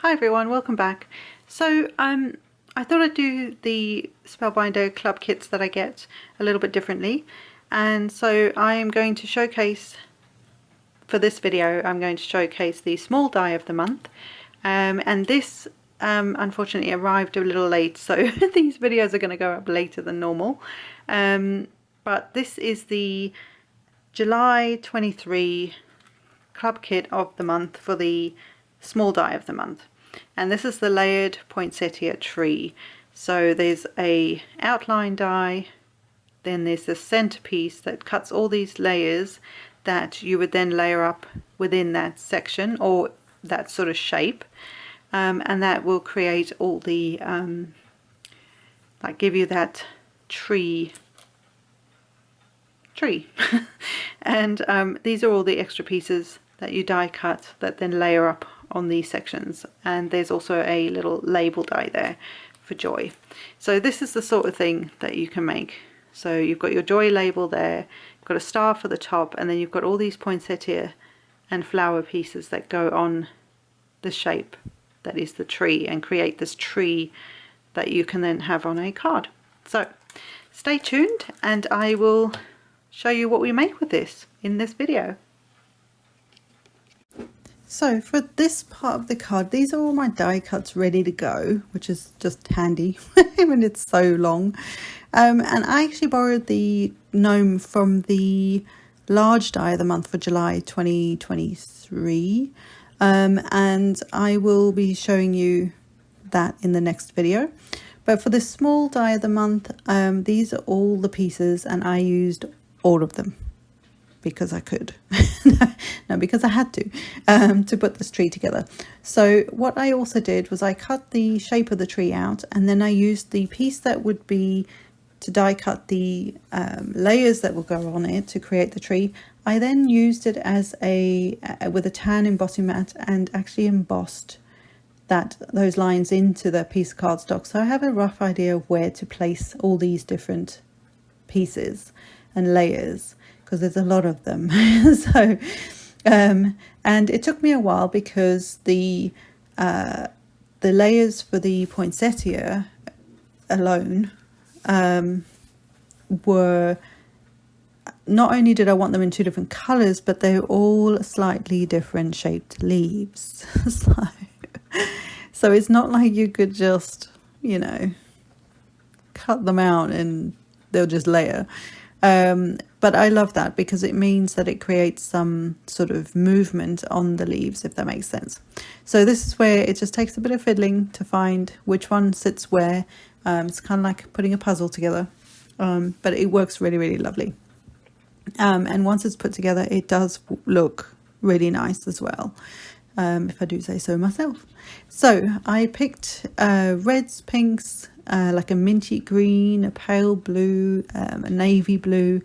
Hi everyone, welcome back. So I thought I'd do the Spellbinder club kits that I get a little bit differently, and so I'm going to showcase, for this video, I'm going to showcase the small die of the month, and this unfortunately arrived a little late, so these videos are going to go up later than normal, but this is the July 23 club kit of the month for the small die of the month, and this is the layered poinsettia tree. So there's a outline die, then there's the centerpiece that cuts all these layers that you would then layer up within that section or that sort of shape, and that will create all the like give you that tree and these are all the extra pieces that you die cut that then layer up on these sections, and there's also a little label die there for joy. So this is the sort of thing that you can make. So you've got your joy label there, you've got a star for the top, and then you've got all these poinsettia and flower pieces that go on the shape that is the tree and create this tree that you can then have on a card. So stay tuned and I will show you what we make with this in this video. So for this part of the card, these are all my die cuts ready to go, which is just handy when it's so long. And I actually borrowed the gnome from the large die of the month for July 2023, and I will be showing you that in the next video. But for the small die of the month, these are all the pieces, and I used all of them because I could. No, because I had to put this tree together. So what I also did was I cut the shape of the tree out, and then I used the piece that would be to die cut the layers that will go on it to create the tree. I then used it as with a tan embossing mat and actually embossed those lines into the piece of cardstock. So I have a rough idea of where to place all these different pieces and layers, because there's a lot of them. So and it took me a while because the layers for the poinsettia alone were, not only did I want them in two different colors, but they're all slightly different shaped leaves. So it's not like you could just, cut them out and they'll just layer. But I love that because it means that it creates some sort of movement on the leaves, if that makes sense. So this is where it just takes a bit of fiddling to find which one sits where. It's kind of like putting a puzzle together, but it works really, really lovely. And once it's put together, it does look really nice as well, if I do say so myself. So I picked reds, pinks, like a minty green, a pale blue, a navy blue,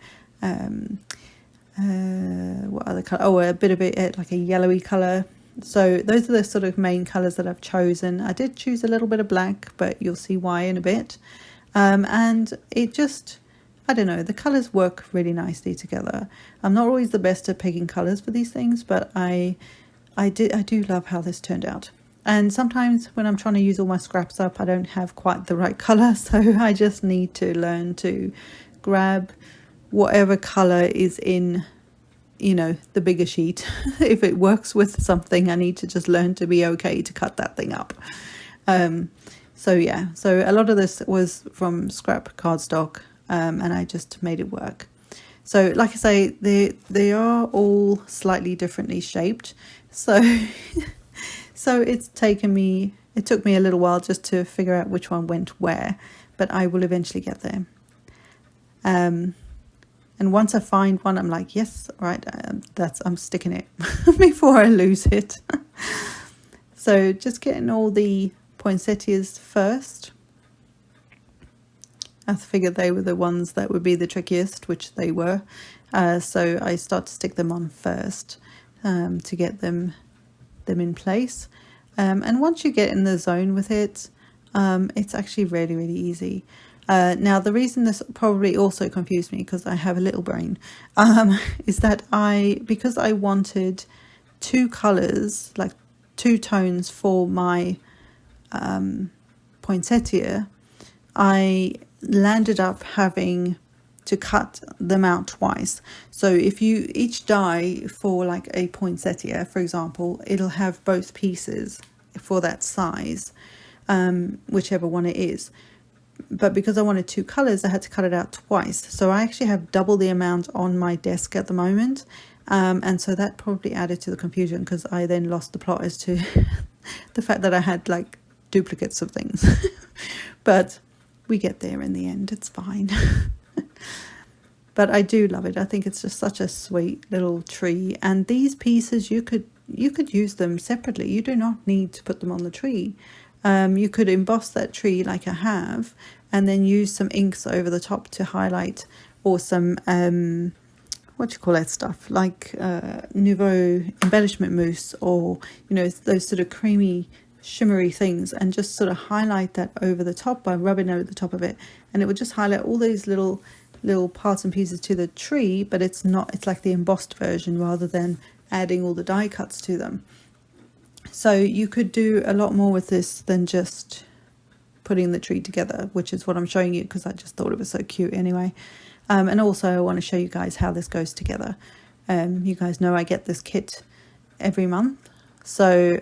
what other colour? Oh, a bit of it like a yellowy colour. So those are the sort of main colours that I've chosen. I did choose a little bit of black, but you'll see why in a bit. And it just, I don't know, the colours work really nicely together. I'm not always the best at picking colours for these things, but I do love how this turned out. And sometimes when I'm trying to use all my scraps up, I don't have quite the right colour, so I just need to learn to grab whatever colour is in, the bigger sheet. If it works with something, I need to just learn to be okay to cut that thing up. So yeah, so a lot of this was from scrap cardstock, and I just made it work. So like I say, they are all slightly differently shaped. So so it took me a little while just to figure out which one went where, but I will eventually get there. And once I find one, I'm like, yes, right, I'm sticking it before I lose it. So just getting all the poinsettias first. I figured they were the ones that would be the trickiest, which they were. So I start to stick them on first to get them in place. And once you get in the zone with it, it's actually really, really easy. Now, the reason this probably also confused me, because I have a little brain, is that because I wanted two colours, like two tones for my Poinsettia, I landed up having to cut them out twice. So if you each die for like a Poinsettia, for example, it'll have both pieces for that size, whichever one it is. But because I wanted two colors, I had to cut it out twice. So I actually have double the amount on my desk at the moment. And so that probably added to the confusion, because I then lost the plot as to the fact that I had like duplicates of things. But we get there in the end, it's fine. But I do love it. I think it's just such a sweet little tree. And these pieces, you could use them separately. You do not need to put them on the tree. You could emboss that tree like I have, and then use some inks over the top to highlight, or some what do you call that stuff, like Nouveau embellishment mousse, or those sort of creamy shimmery things, and just sort of highlight that over the top by rubbing over the top of it, and it would just highlight all these little parts and pieces to the tree. But it's like the embossed version rather than adding all the die cuts to them. So you could do a lot more with this than just putting the tree together, which is what I'm showing you because I just thought it was so cute anyway. And also I want to show you guys how this goes together. You guys know I get this kit every month. So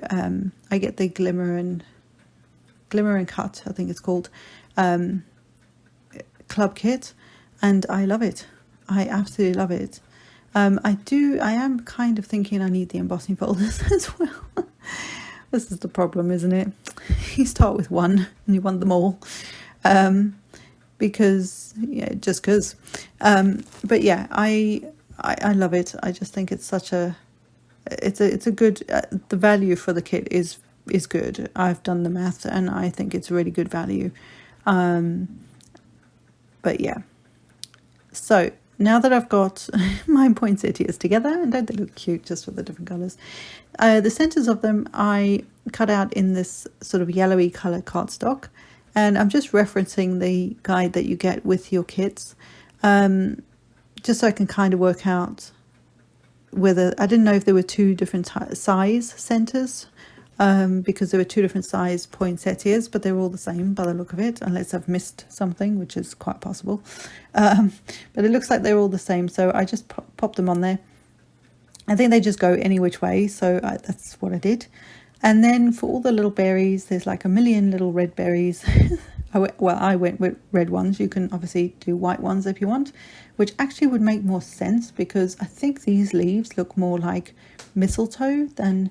I get the Glimmer and Cut, I think it's called, club kit, and I love it. I absolutely love it. I am kind of thinking I need the embossing folders as well. This is the problem, isn't it? You start with one and you want them all. Because but yeah, I love it. I just think it's such a good, the value for the kit is good. I've done the math and I think it's really good value. But yeah, so now that I've got my poinsettias together, and don't they look cute just with the different colours? The centres of them I cut out in this sort of yellowy colour cardstock, and I'm just referencing the guide that you get with your kits, just so I can kind of work out whether, I didn't know if there were two different size centres, because there were two different size poinsettias, but they're all the same by the look of it, unless I've missed something, which is quite possible. But it looks like they're all the same, so I just popped them on there. I think they just go any which way, so that's what I did. And then for all the little berries, there's like a million little red berries. I went with red ones. You can obviously do white ones if you want, which actually would make more sense, because I think these leaves look more like mistletoe than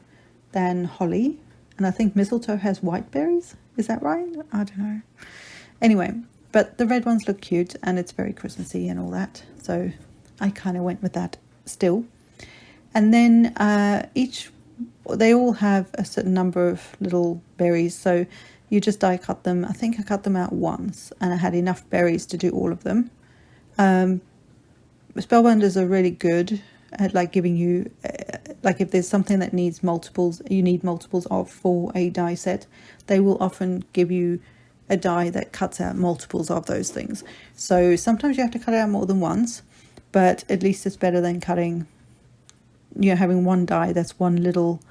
holly, and I think mistletoe has white berries. Is that right? I don't know. Anyway, but the red ones look cute and it's very Christmassy and all that, so I kind of went with that still. And then they all have a certain number of little berries, so you just die cut them. I think I cut them out once and I had enough berries to do all of them. Spellbinders are really good at like giving you, like if there's something that needs multiples, you need multiples of for a die set, they will often give you a die that cuts out multiples of those things. So sometimes you have to cut out more than once, but at least it's better than cutting, having one die that's one little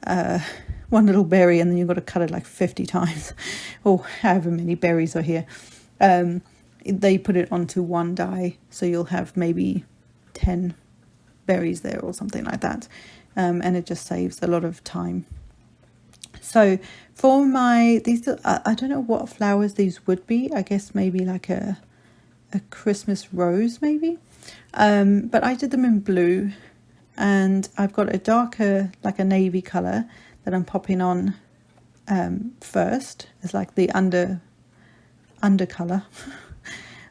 berry, and then you've got to cut it like 50 times, or however many berries are here. They put it onto one die, so you'll have maybe 10 berries there or something like that, and it just saves a lot of time. So for these, I don't know what flowers these would be. I guess maybe like a Christmas rose maybe, but I did them in blue, and I've got a darker, like a navy colour that I'm popping on first. It's like the under colour,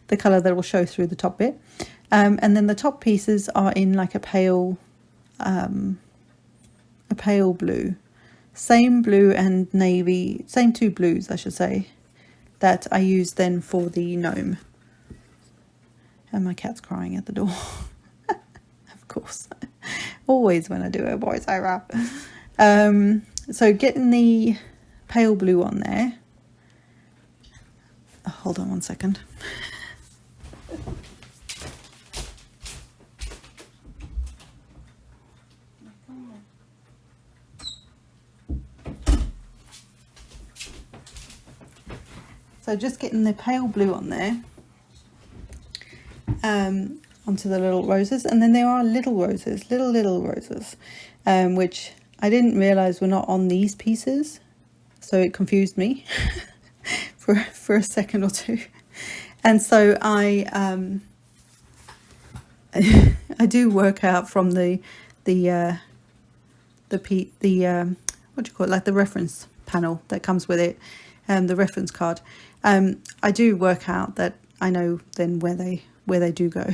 the colour that will show through the top bit. And then the top pieces are in like a pale blue, same blue and navy, same two blues I should say, that I used then for the gnome. And my cat's crying at the door. Of course, always when I do a voiceover. So getting the pale blue on there. Oh, hold on one second. So just getting the pale blue on there, onto the little roses. And then there are little roses, little roses, which I didn't realise were not on these pieces. So it confused me for a second or two. And so I do work out from the what do you call it, like the reference panel that comes with it, the reference card. I do work out that I know then where they do go.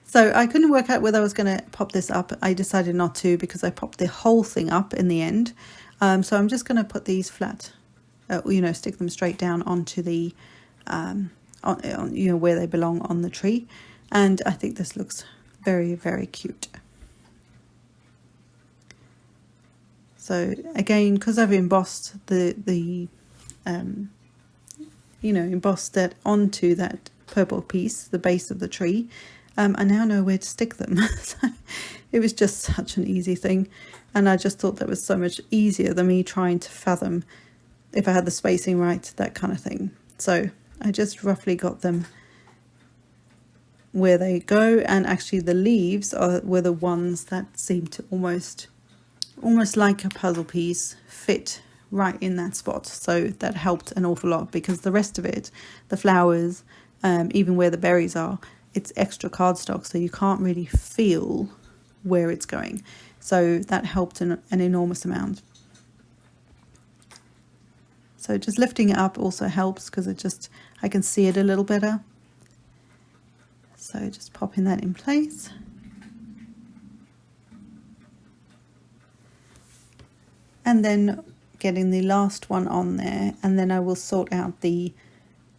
So I couldn't work out whether I was going to pop this up. I decided not to because I popped the whole thing up in the end. So I'm just going to put these flat, stick them straight down onto the, on where they belong on the tree. And I think this looks very, very cute. So again, because I've embossed embossed that onto that purple piece, the base of the tree, I now know where to stick them. So it was just such an easy thing. And I just thought that was so much easier than me trying to fathom if I had the spacing right, that kind of thing. So I just roughly got them where they go. And actually the leaves were the ones that seemed to almost like a puzzle piece fit right in that spot. So that helped an awful lot, because the rest of it, the flowers, even where the berries are, it's extra cardstock, so you can't really feel where it's going. So that helped an enormous amount. So just lifting it up also helps, because I can see it a little better. So just popping that in place. And then getting the last one on there, and then I will sort out the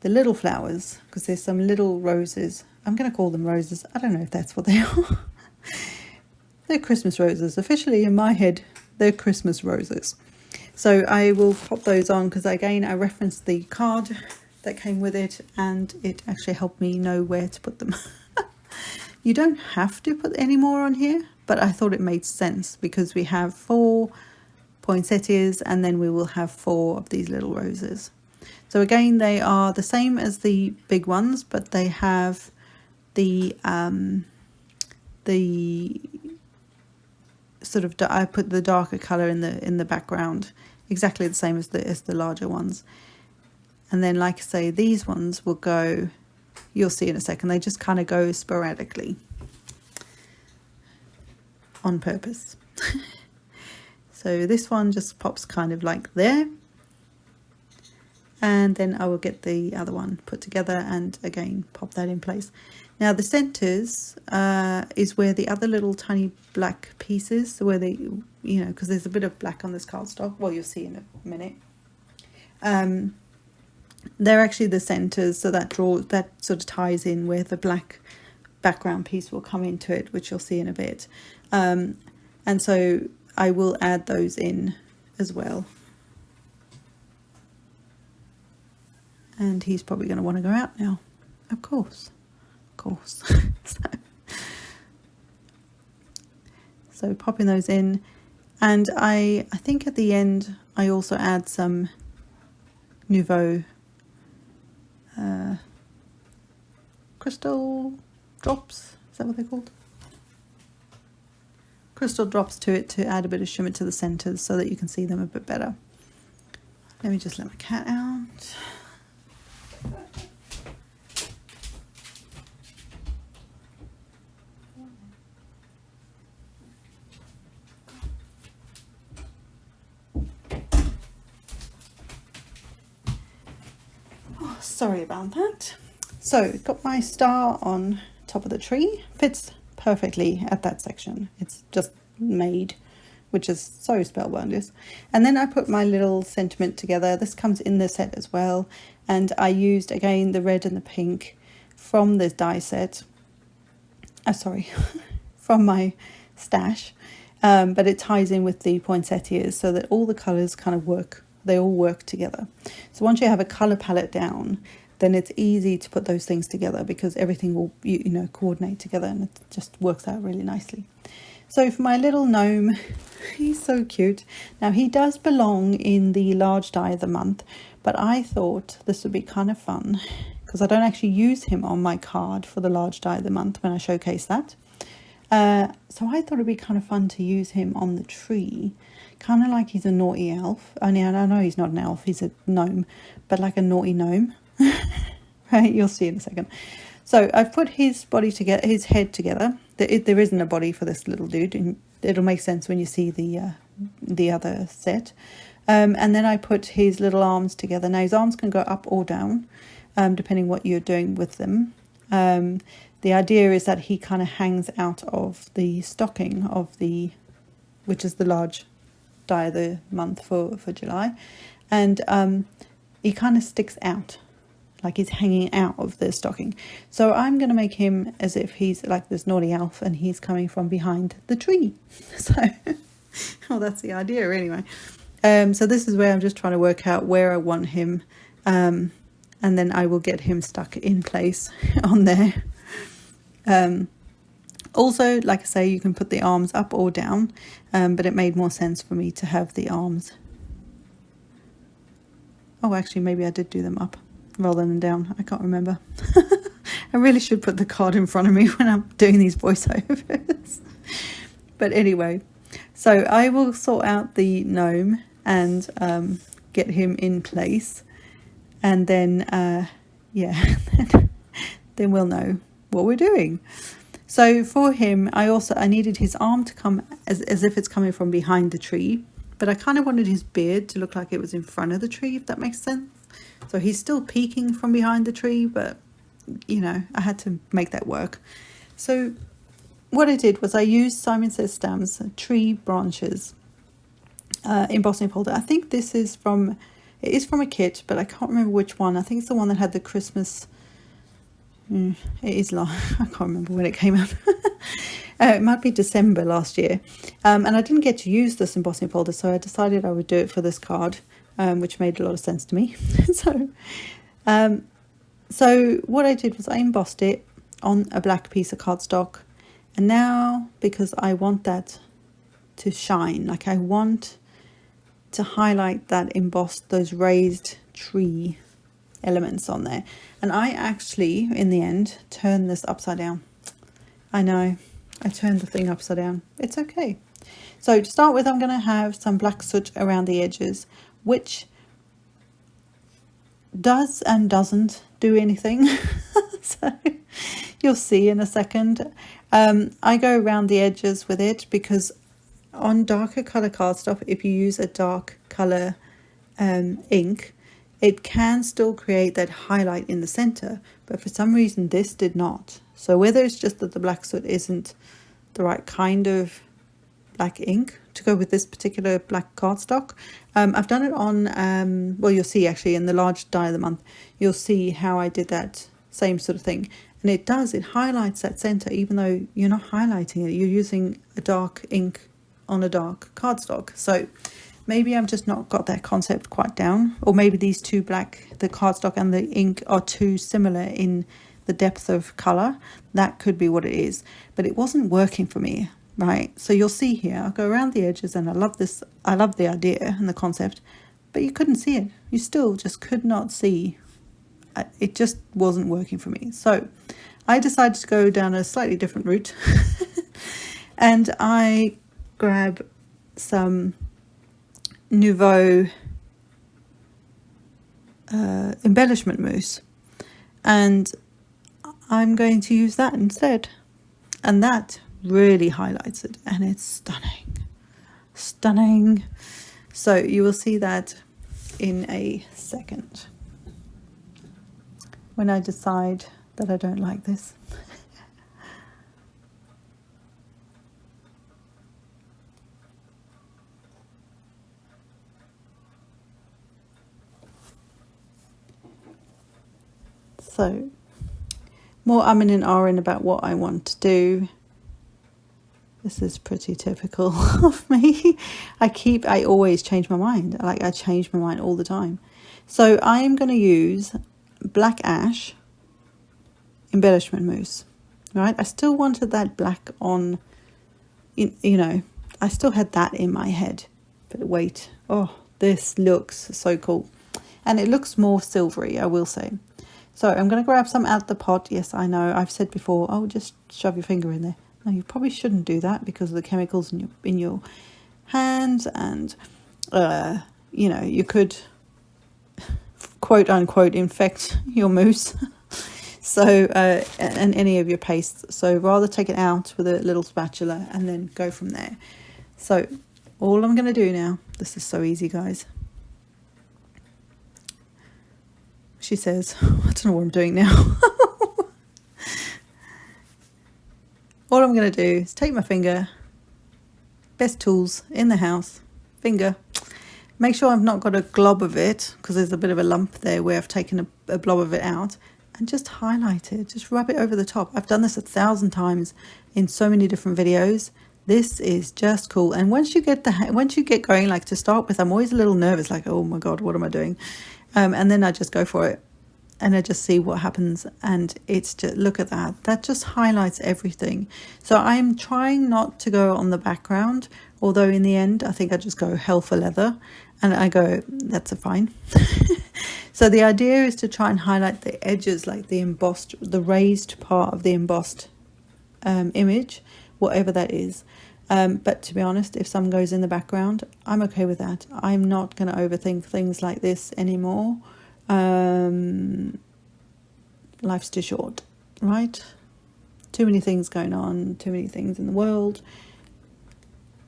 little flowers, because there's some little roses. I'm going to call them roses. I don't know if that's what they are. They're Christmas roses. Officially in my head, they're Christmas roses. So I will pop those on, because again, I referenced the card that came with it, and it actually helped me know where to put them. You don't have to put any more on here, but I thought it made sense, because we have 4 poinsettias, and then we will have 4 of these little roses. So again, they are the same as the big ones, but they have the sort of, I put the darker color in the background, exactly the same as the larger ones. And then, like I say, these ones will go, you'll see in a second, they just kind of go sporadically on purpose. So this one just pops kind of like there, and then I will get the other one put together and again pop that in place. Now the centers is where the other little tiny black pieces, where they, because there's a bit of black on this cardstock, well, you'll see in a minute. They're actually the centers, so that sort of ties in where the black background piece will come into it, which you'll see in a bit. And so I will add those in as well. And he's probably going to want to go out now. Of course. So popping those in. And I think at the end, I also add some Nouveau crystal drops. Is that what they're called? Crystal drops to it to add a bit of shimmer to the centers so that you can see them a bit better. Let me just let my cat out. Oh, sorry about that. So got my star on top of the tree. Fits perfectly at that section. It's just made, which is so Spellbinders. And then I put my little sentiment together. This comes in the set as well, and I used again the red and the pink from this die set. From my stash, but it ties in with the poinsettias so that all the colors kind of work. They all work together. So once you have a color palette down, then it's easy to put those things together, because everything will coordinate together, and it just works out really nicely. So for my little gnome, he's so cute. Now he does belong in the large die of the month, but I thought this would be kind of fun because I don't actually use him on my card for the large die of the month when I showcase that. So I thought it'd be kind of fun to use him on the tree, kind of like he's a naughty elf. Only I know he's not an elf, he's a gnome, but like a naughty gnome. Right, you'll see in a second. So I've put his body together, his head together. There isn't a body for this little dude, and it'll make sense when you see the other set. And then I put his little arms together. Now his arms can go up or down, depending what you're doing with them. The idea is that he kind of hangs out of the stocking of which is the large die of the month for July, and he kind of sticks out, like he's hanging out of the stocking. So I'm going to make him as if he's like this naughty elf and he's coming from behind the tree. So, well, that's the idea anyway. So this is where I'm just trying to work out where I want him, and then I will get him stuck in place on there. Also, like I say, you can put the arms up or down, but it made more sense for me to have the arms. Oh, actually, maybe I did do them up rather than down. I can't remember. I really should put the card in front of me when I'm doing these voiceovers. But anyway, so I will sort out the gnome and get him in place, and then yeah, then we'll know what we're doing. So for him, I needed his arm to come as if it's coming from behind the tree, but I kind of wanted his beard to look like it was in front of the tree, if that makes sense. So he's still peeking from behind the tree, but you know, I had to make that work. So what I did was I used Simon Says Stamps tree branches embossing folder. I think it is from a kit, but I can't remember which one. I think it's the one that had the Christmas. It is long. I can't remember when it came out. It might be December last year, and I didn't get to use this embossing folder, so I decided I would do it for this card, which made a lot of sense to me. So what I did was I embossed it on a black piece of cardstock, and now because I want that to shine, like I want to highlight that embossed, those raised tree elements on there, and I actually in the end turned this upside down. I know I turned the thing upside down. It's okay. So to start with, I'm going to have some black soot around the edges, which does and doesn't do anything. So you'll see in a second. I go around the edges with it because on darker color cardstock, if you use a dark color ink, it can still create that highlight in the center, but for some reason this did not. So whether it's just that the black soot isn't the right kind of black ink to go with this particular black cardstock, I've done it on, well, you'll see actually in the large die of the month, you'll see how I did that same sort of thing. And it highlights that center, even though you're not highlighting it, you're using a dark ink on a dark cardstock. So maybe I've just not got that concept quite down, or maybe these two the cardstock and the ink are too similar in the depth of color. That could be what it is, but it wasn't working for me, right? So you'll see here, I'll go around the edges, and I love this. I love the idea and the concept, but you couldn't see it. You still just could not see. It just wasn't working for me. So I decided to go down a slightly different route and I grab some Nouveau embellishment mousse, and I'm going to use that instead, and that really highlights it, and it's stunning. So you will see that in a second when I decide that I don't like this. So, more umming and ahhing about what I want to do. This is pretty typical of me. I always change my mind. I change my mind all the time. So I am going to use black ash embellishment mousse. Right? I still wanted that black on you know, I still had that in my head. But wait, oh, this looks so cool. And it looks more silvery, I will say. So I'm going to grab some out the pot. Yes, I know, I've said before, oh, just shove your finger in there. No, you probably shouldn't do that because of the chemicals in your hands, and you know, you could quote unquote infect your mousse. So and any of your pastes. So rather take it out with a little spatula and then go from there. So all I'm going to do now, this is so easy, guys. She says, I don't know what I'm doing now. All I'm going to do is take my finger, best tools in the house, finger. Make sure I've not got a glob of it, because there's a bit of a lump there where I've taken a blob of it out, and just highlight it, just rub it over the top. I've done this 1,000 times in so many different videos. This is just cool. And once you get going, like to start with, I'm always a little nervous, like, oh my God, what am I doing? And then I just go for it. And I just see what happens, and it's just, look at that just highlights everything. So I'm trying not to go on the background, although in the end I think I just go hell for leather, and I go, that's a fine. So the idea is to try and highlight the edges, like the raised part of the embossed image, whatever that is. But to be honest, if some goes in the background, I'm okay with that. I'm not going to overthink things like this anymore. Life's too short, right? Too many things going on, too many things in the world.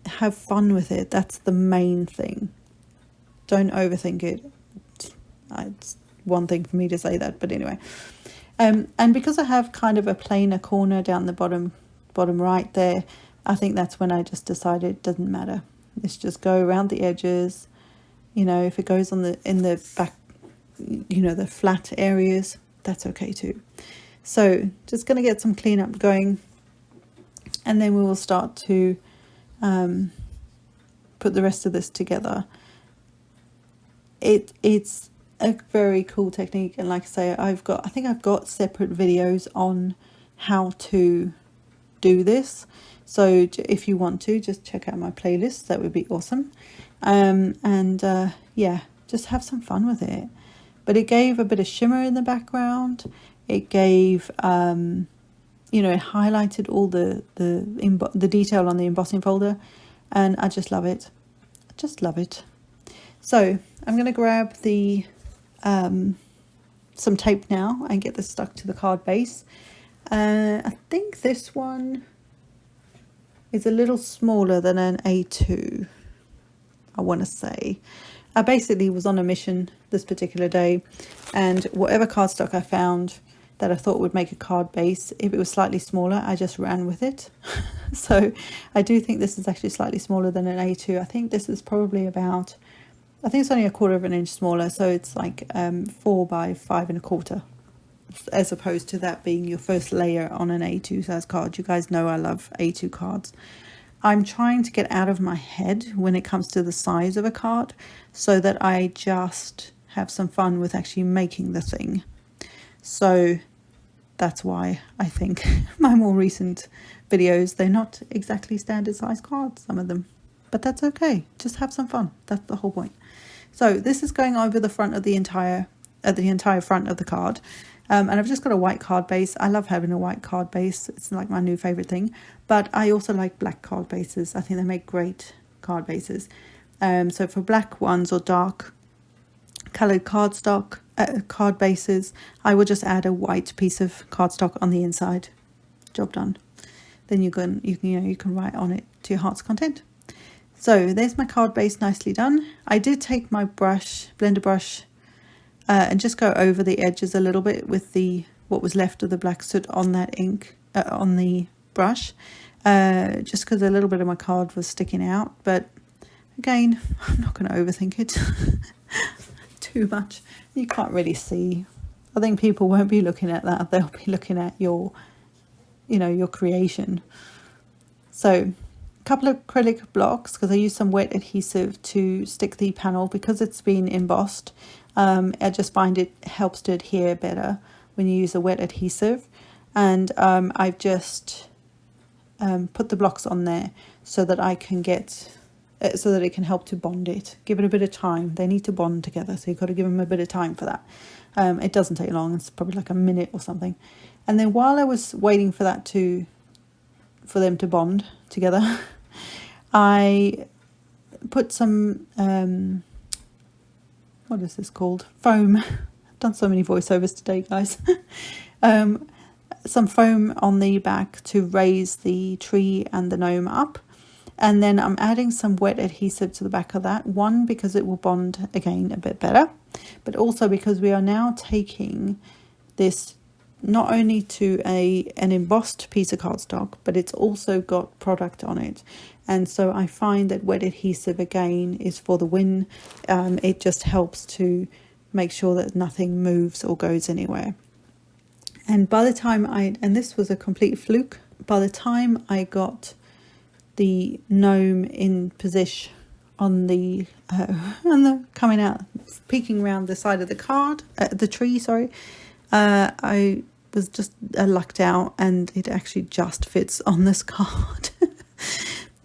Have fun with it. That's the main thing. Don't overthink it. It's one thing for me to say that, but anyway. And because I have kind of a plainer corner down the bottom right there, I think that's when I just decided it doesn't matter. Let's just go around the edges. You know, if it goes in the back, you know, the flat areas, that's okay too. So just going to get some cleanup going, and then we will start to put the rest of this together. It's a very cool technique, and like I say, I think I've got separate videos on how to do this. So if you want to, just check out my playlist. That would be awesome. Yeah, just have some fun with it. But it gave a bit of shimmer in the background. It gave, you know, it highlighted all the detail on the embossing folder, and I just love it. I just love it. So I'm going to grab the some tape now and get this stuck to the card base. I think this one is a little smaller than an A2, I want to say. I basically was on a mission this particular day, and whatever cardstock I found that I thought would make a card base, if it was slightly smaller, I just ran with it. So I do think this is actually slightly smaller than an A2. I think this is probably about, I think it's only 1/4 of an inch smaller, so it's like 4 by 5 1/4, as opposed to that being your first layer on an A2 size card. You guys know I love A2 cards. I'm trying to get out of my head when it comes to the size of a card, so that I just have some fun with actually making the thing. So that's why I think my more recent videos, they're not exactly standard size cards, some of them, but that's okay. Just have some fun. That's the whole point. So this is going over the front of the entire front of the card. And I've just got a white card base. I love having a white card base. It's like my new favorite thing. But I also like black card bases. I think they make great card bases. So for black ones or dark colored cardstock card bases, I will just add a white piece of cardstock on the inside. Job done. Then you can write on it to your heart's content. So there's my card base, nicely done. I did take my blender brush, and just go over the edges a little bit with what was left of the black soot on that ink, on the brush, just because a little bit of my card was sticking out. But again, I'm not going to overthink it too much. You can't really see. I think people won't be looking at that. They'll be looking at your creation. So a couple of acrylic blocks, because I used some wet adhesive to stick the panel because it's been embossed. I just find it helps to adhere better when you use a wet adhesive, and I've just put the blocks on there. so that I can get, so that it can help to bond it. Give it a bit of time. They need to bond together, so you've got to give them a bit of time for that. It doesn't take long. It's probably like a minute or something. And then while I was waiting for that for them to bond together, I put some, what is this called? Foam. I've done so many voiceovers today, guys. Some foam on the back to raise the tree and the gnome up. And then I'm adding some wet adhesive to the back of that. One, because it will bond again a bit better, but also because we are now taking this not only to an embossed piece of cardstock, but it's also got product on it. And so I find that wet adhesive again is for the win. It just helps to make sure that nothing moves or goes anywhere. And by the time and this was a complete fluke, by the time I got the gnome in position on the coming out, peeking around the side of the card, the tree, sorry, I was just lucked out, and it actually just fits on this card.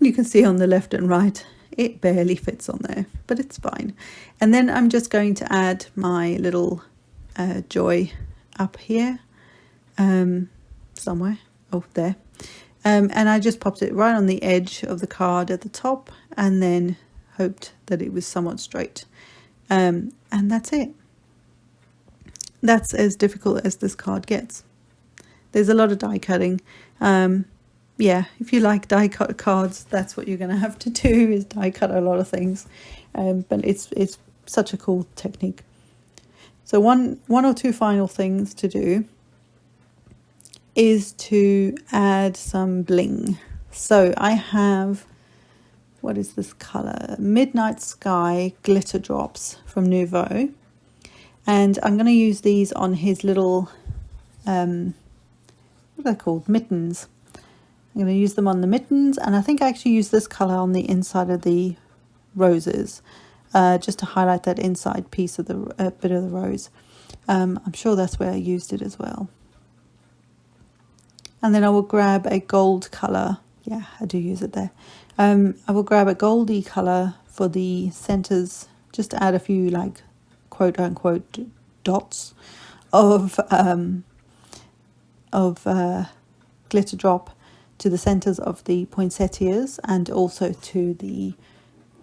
You can see on the left and right, it barely fits on there, but it's fine. And then I'm just going to add my little joy up here, somewhere, oh there. And I just popped it right on the edge of the card at the top, and then hoped that it was somewhat straight. And that's it. That's as difficult as this card gets. There's a lot of die cutting. Yeah, if you like die cut cards, that's what you're going to have to do, is die cut a lot of things. But it's such a cool technique. So one or two final things to do is to add some bling. So I have, what is this color? Midnight Sky glitter drops from Nouveau. And I'm going to use these on his little, what are they called? Mittens. I'm going to use them on the mittens, and I think I actually use this colour on the inside of the roses, just to highlight that inside piece of the bit of the rose. I'm sure that's where I used it as well. And then I will grab a gold colour. Yeah, I do use it there. I will grab a goldy colour for the centres, just to add a few like quote unquote dots of glitter drop to the centres of the poinsettias, and also to the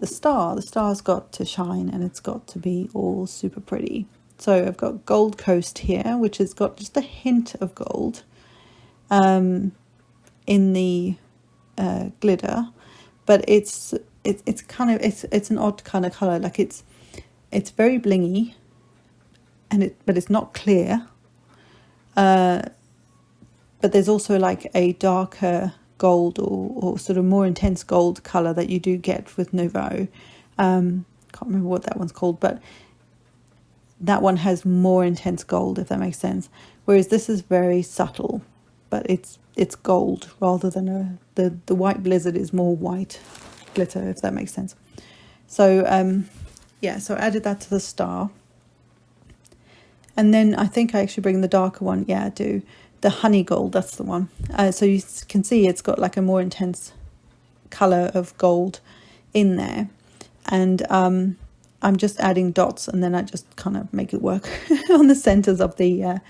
star. The star's got to shine, and it's got to be all super pretty. So I've got Gold Coast here, which has got just a hint of gold in the glitter, but it's kind of it's an odd kind of color. Like it's very blingy, but it's not clear. But there's also like a darker gold or sort of more intense gold colour that you do get with Nouveau. Can't remember what that one's called, but that one has more intense gold, if that makes sense. Whereas this is very subtle, but it's gold rather than the white blizzard is more white glitter, if that makes sense. So yeah, so I added that to the star. And then I think I actually bring the darker one. Yeah, I do. The honey gold, that's the one. So you can see it's got like a more intense colour of gold in there. And I'm just adding dots, and then I just kind of make it work on the centres of the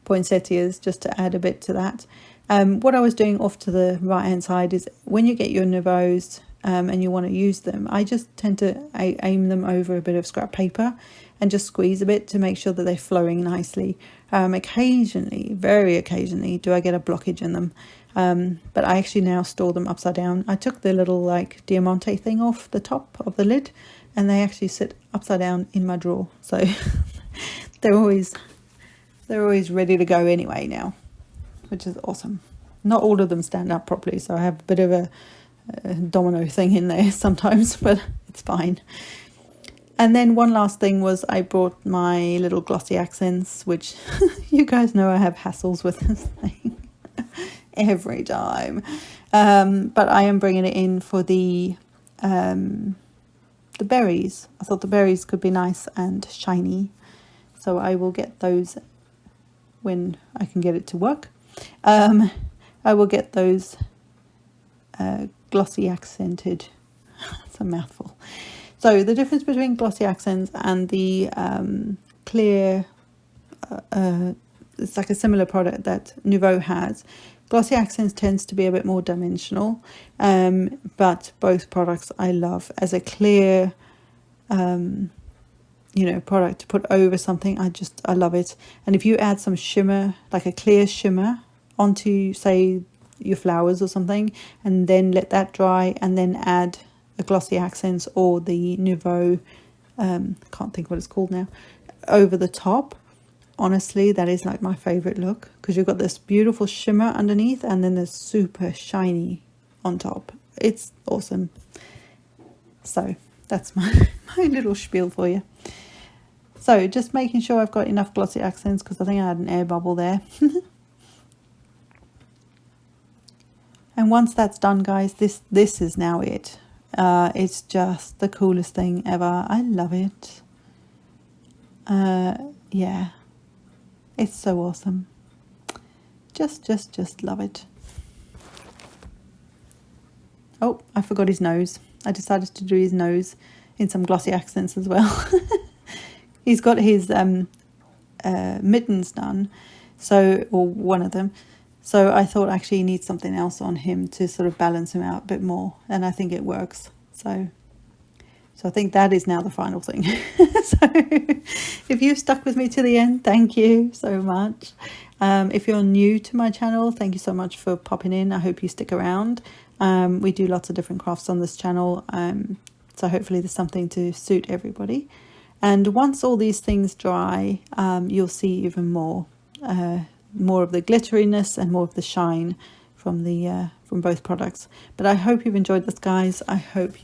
poinsettias, just to add a bit to that. What I was doing off to the right hand side is when you get your Nouveaux and you want to use them, I just tend to aim them over a bit of scrap paper and just squeeze a bit to make sure that they're flowing nicely. Occasionally, very occasionally, do I get a blockage in them. But I actually now store them upside down. I took the little like diamante thing off the top of the lid, and they actually sit upside down in my drawer. So they're always ready to go anyway now, which is awesome. Not all of them stand up properly, so I have a bit of a domino thing in there sometimes, but it's fine. And then one last thing was I brought my little glossy accents, which you guys know I have hassles with this thing every time. But I am bringing it in for the berries. I thought the berries could be nice and shiny, so I will get those when I can get it to work. I will get those glossy accented. It's a mouthful. So the difference between glossy accents and the clear, it's like a similar product that Nouveau has. Glossy accents tends to be a bit more dimensional, but both products I love. As a clear, product to put over something, I love it. And if you add some shimmer, like a clear shimmer, onto, say, your flowers or something, and then let that dry, and then add a glossy accents or the Nouveau, can't think what it's called now, over the top. Honestly, that is like my favorite look, because you've got this beautiful shimmer underneath and then there's super shiny on top. It's awesome. So that's my little spiel for you. So just making sure I've got enough glossy accents, because I think I had an air bubble there. And once that's done, guys, this is now it. It's just the coolest thing ever. I love it. Yeah, it's so awesome. Just love it. Oh, I forgot his nose. I decided to do his nose in some glossy accents as well. He's got his mittens done, or one of them. So I thought actually he needs something else on him to sort of balance him out a bit more. And I think it works. So I think that is now the final thing. So if you stuck with me to the end, thank you so much. If you're new to my channel, thank you so much for popping in. I hope you stick around. We do lots of different crafts on this channel. So hopefully there's something to suit everybody. And once all these things dry, you'll see even more of the glitteriness and more of the shine from both products. But I hope you've enjoyed this, guys. I hope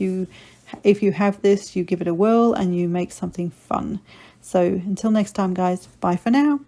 if you have this, you give it a whirl and you make something fun. So until next time, guys, bye for now.